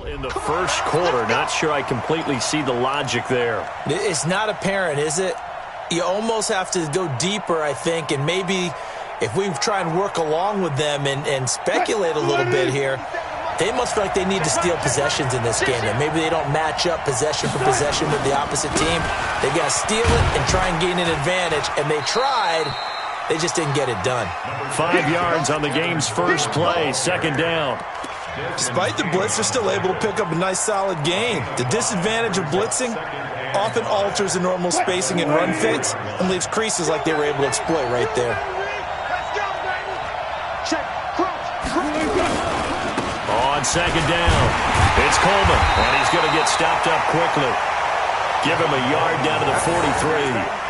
In the first quarter, not sure I completely see the logic there. It's not apparent, is it? You almost have to go deeper, I think, and maybe if we try and work along with them and speculate a little bit here, they must feel like they need to steal possessions in this game. And maybe they don't match up possession for possession with the opposite team. They got to steal it and try and gain an advantage. And they tried. They just didn't get it done. 5 yards on the game's first play, second down. Despite the blitz, they're still able to pick up a nice, solid gain. The disadvantage of blitzing often alters the normal spacing and run fits and leaves creases like they were able to exploit right there. On second down, it's Coleman, and he's going to get stopped up quickly. Give him a yard down to the 43.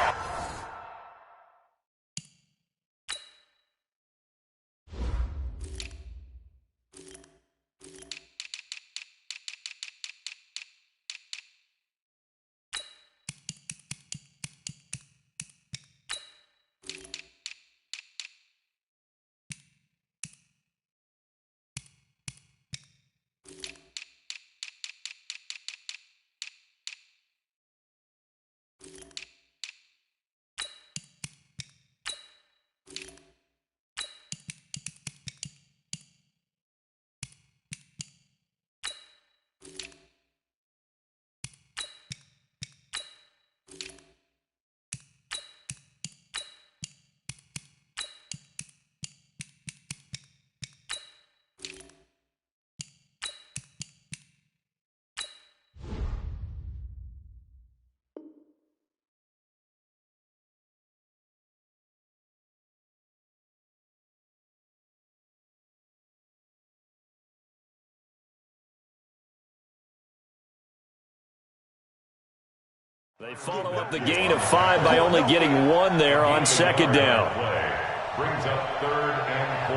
They follow up the gain of 5 by only getting 1 there on second down. Brings up 3rd and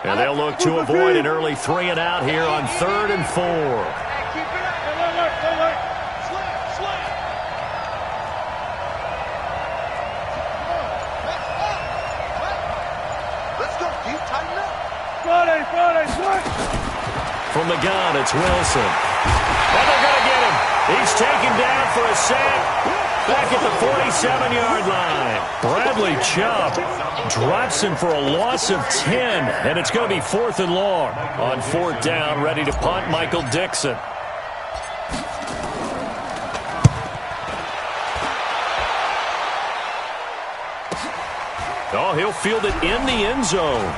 4. And they'll look to avoid an early 3 and out here on 3rd and 4. From the gun, it's Wilson. And they're going to get him. He's taken down for a sack. Back at the 47-yard line. Bradley Chubb drops him for a loss of 10. And it's going to be 4th and long. On 4th down, ready to punt, Michael Dixon. Oh, he'll field it in the end zone.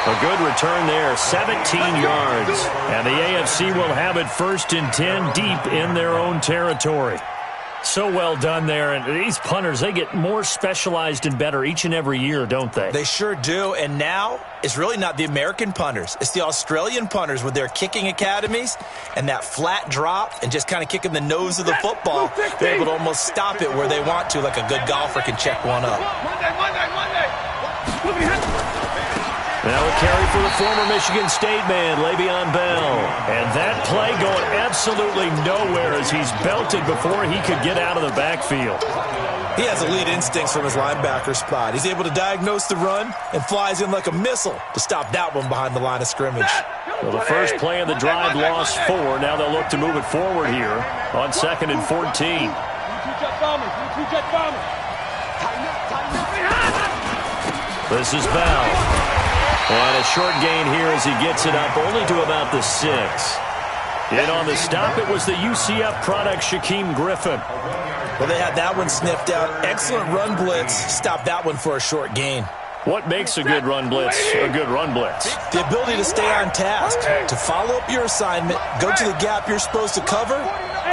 A good return there, 17 yards. And the AFC will have it 1st and 10 deep in their own territory. So well done there. And these punters, they get more specialized and better each and every year, don't they? They sure do. And now it's really not the American punters. It's the Australian punters with their kicking academies and that flat drop and just kind of kicking the nose of the football. They're able to almost stop it where they want to, like a good golfer can check one up. Now a carry for the former Michigan State man, Le'Veon Bell. And that play going absolutely nowhere as he's belted before he could get out of the backfield. He has elite instincts from his linebacker spot. He's able to diagnose the run and flies in like a missile to stop that one behind the line of scrimmage. Well, the first play of the drive lost 4. Now they'll look to move it forward here on 2nd and 14. This is Bell. And a short gain here as he gets it up only to about the 6. And on the stop, it was the UCF product, Shaquem Griffin. Well, they had that one sniffed out. Excellent run blitz. Stopped that one for a short gain. What makes a good run blitz a good run blitz? The ability to stay on task, to follow up your assignment, go to the gap you're supposed to cover,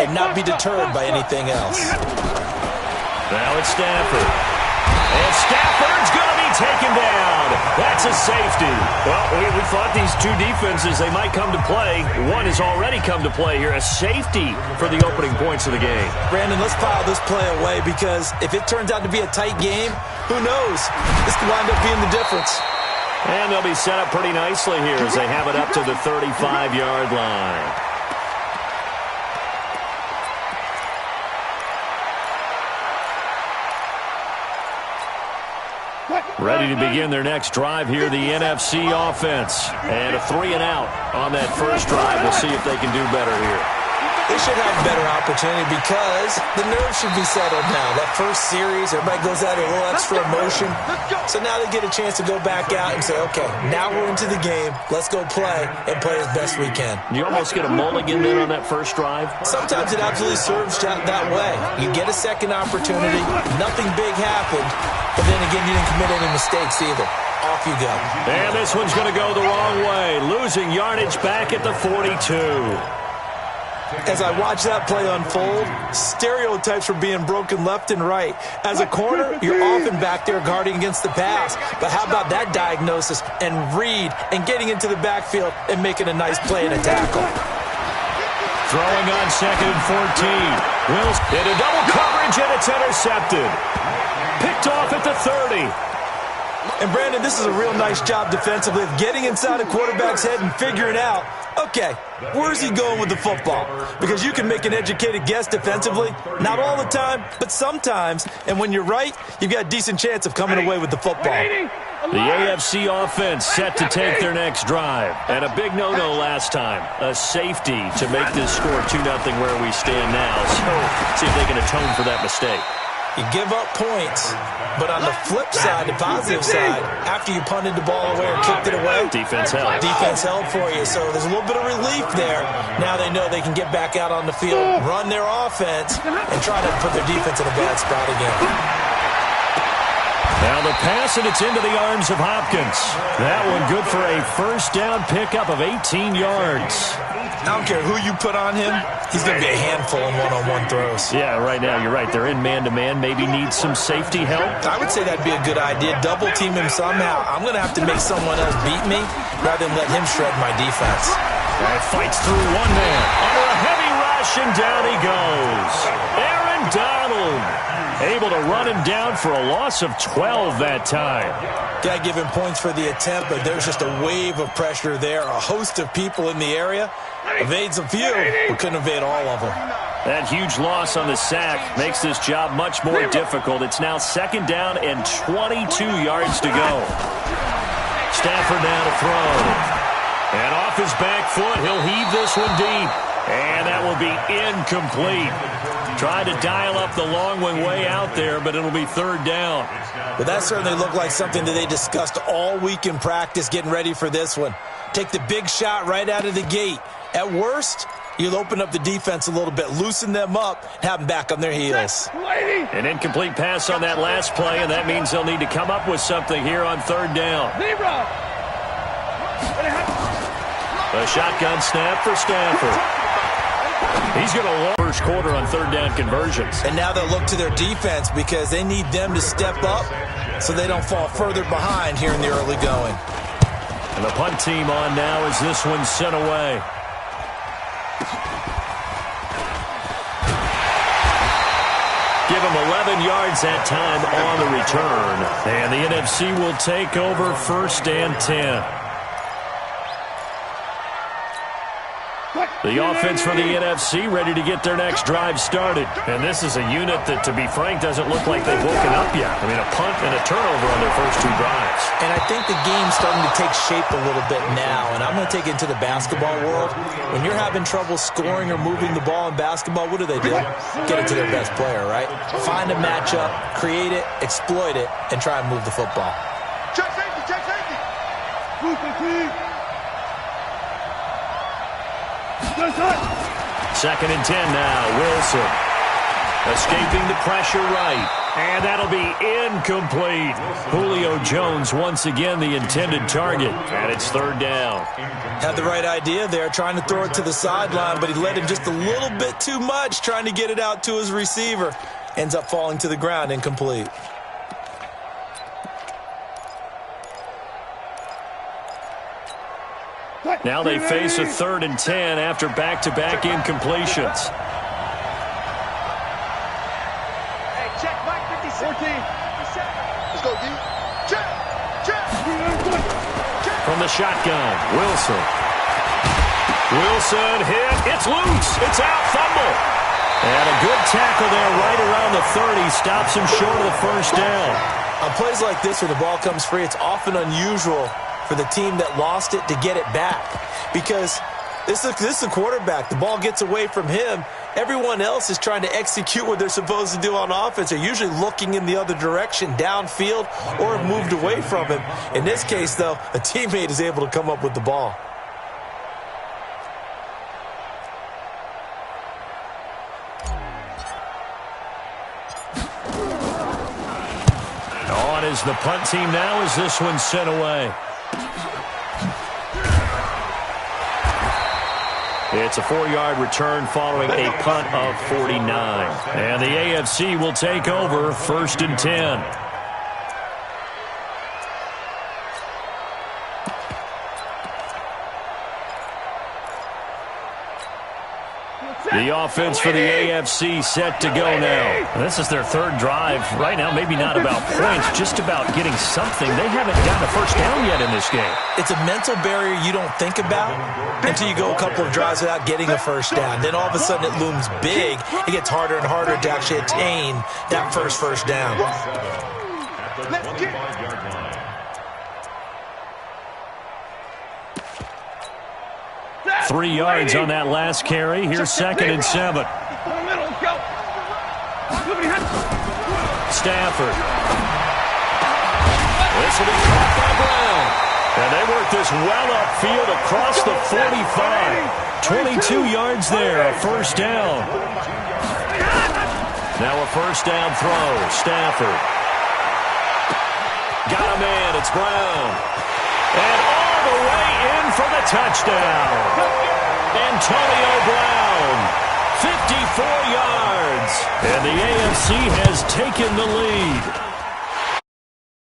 and not be deterred by anything else. Now it's Stafford. And Stafford's going to be taken down. That's a safety. Well, we thought these two defenses, they might come to play. One has already come to play here. A safety for the opening points of the game. Brandon, let's file this play away because if it turns out to be a tight game, who knows? This could wind up being the difference. And they'll be set up pretty nicely here as they have it up to the 35-yard line. Ready to begin their next drive here, the NFC offense. And a 3-and-out on that first drive. We'll see if they can do better here. They should have a better opportunity because the nerves should be settled now. That first series, everybody goes out with a little extra emotion. So now they get a chance to go back out and say, okay, now we're into the game. Let's go play and play as best we can. You almost get a mulligan then on that first drive? Sometimes it absolutely serves that way. You get a second opportunity. Nothing big happened. But then again, you didn't commit any mistakes either. Off you go. And this one's going to go the wrong way. Losing yardage back at the 42. As I watch that play unfold, stereotypes were being broken left and right. As a corner, you're often back there guarding against the pass. But how about that diagnosis and read and getting into the backfield and making a nice play and a tackle? Throwing on 2nd and 14. Wills into double coverage, and it's intercepted. Picked off at the 30. And, Brandon, this is a real nice job defensively of getting inside a quarterback's head and figuring out, okay, where's he going with the football? Because you can make an educated guess defensively. Not all the time, but sometimes. And when you're right, you've got a decent chance of coming away with the football. The AFC offense set to take their next drive. And a big no-no last time. A safety to make this score 2-0 where we stand now. So see if they can atone for that mistake. You give up points, but on the flip side, the positive side, after you punted the ball away or kicked it away, defense held. Defense held for you, so there's a little bit of relief there. Now they know they can get back out on the field, run their offense, and try to put their defense in a bad spot again. Now the pass, and it's into the arms of Hopkins. That one good for a first down pickup of 18 yards. I don't care who you put on him. He's going to be a handful in one-on-one throws. Yeah, right now, you're right. They're in man-to-man. Maybe need some safety help. I would say that'd be a good idea. Double team him somehow. I'm going to have to make someone else beat me rather than let him shred my defense. That fights through one man. Under a heavy rush, and down he goes. Aaron Donald able to run him down for a loss of 12 that time. Got to give him points for the attempt, but there's just a wave of pressure there. A host of people in the area. Evades a few, but couldn't evade all of them. That huge loss on the sack makes this job much more difficult. It's now 2nd down and 22 yards to go. Stafford now to throw. And off his back foot, he'll heave this one deep. And that will be incomplete. Tried to dial up the long one way out there, but it'll be 3rd down. But that certainly looked like something that they discussed all week in practice getting ready for this one. Take the big shot right out of the gate. At worst, you'll open up the defense a little bit, loosen them up, and have them back on their heels. An incomplete pass on that last play, and that means they'll need to come up with something here on 3rd down. A shotgun snap for Stafford. He's going to lose first quarter on 3rd down conversions. And now they'll look to their defense because they need them to step up so they don't fall further behind here in the early going. And the punt team on now as this one's sent away. Give him 11 yards that time on the return. And the NFC will take over 1st and 10. The offense for the NFC ready to get their next drive started. And this is a unit that, to be frank, doesn't look like they've woken up yet. I mean, a punt and a turnover on their first 2 drives. And I think the game's starting to take shape a little bit now. And I'm going to take it into the basketball world. When you're having trouble scoring or moving the ball in basketball, what do? Get it to their best player, right? Find a matchup, create it, exploit it, and try and move the football. Check safety, check safety. 2nd and 10 now. Wilson escaping the pressure right. And that'll be incomplete. Julio Jones once again the intended target. And it's 3rd down. Had the right idea there, trying to throw it to the sideline, but he led him just a little bit too much, trying to get it out to his receiver. Ends up falling to the ground, incomplete. Now they face a 3rd and 10 after back-to-back incompletions. Hey, check Mike 14. Let's go, D. Check. From the shotgun, Wilson hit. It's loose. It's out. Fumble. And a good tackle there right around the 30. Stops him short of the first down. On plays like this where the ball comes free, it's often unusual for the team that lost it to get it back. Because this is a quarterback. The ball gets away from him. Everyone else is trying to execute what they're supposed to do on offense. They're usually looking in the other direction, downfield, or have moved away from him. In this case, though, a teammate is able to come up with the ball. On is the punt team now as this one's sent away. It's a 4-yard return following a punt of 49. And the AFC will take over 1st and 10. The offense for the AFC set to go now. This is their 3rd drive. Right now, maybe not about points, just about getting something. They haven't gotten a first down yet in this game. It's a mental barrier you don't think about until you go a couple of drives without getting a first down. Then all of a sudden it looms big. It gets harder and harder to actually attain that first down. Let's get 3 yards on that last carry. Here's 2nd and 7. Stafford. This will be caught by Brown. And they work this well upfield across the 45. 22 yards there, a first down. Now a first down throw. Stafford. Got a man. It's Brown. And all the way in for the touchdown. Antonio Brown, 54 yards. And the AFC has taken the lead.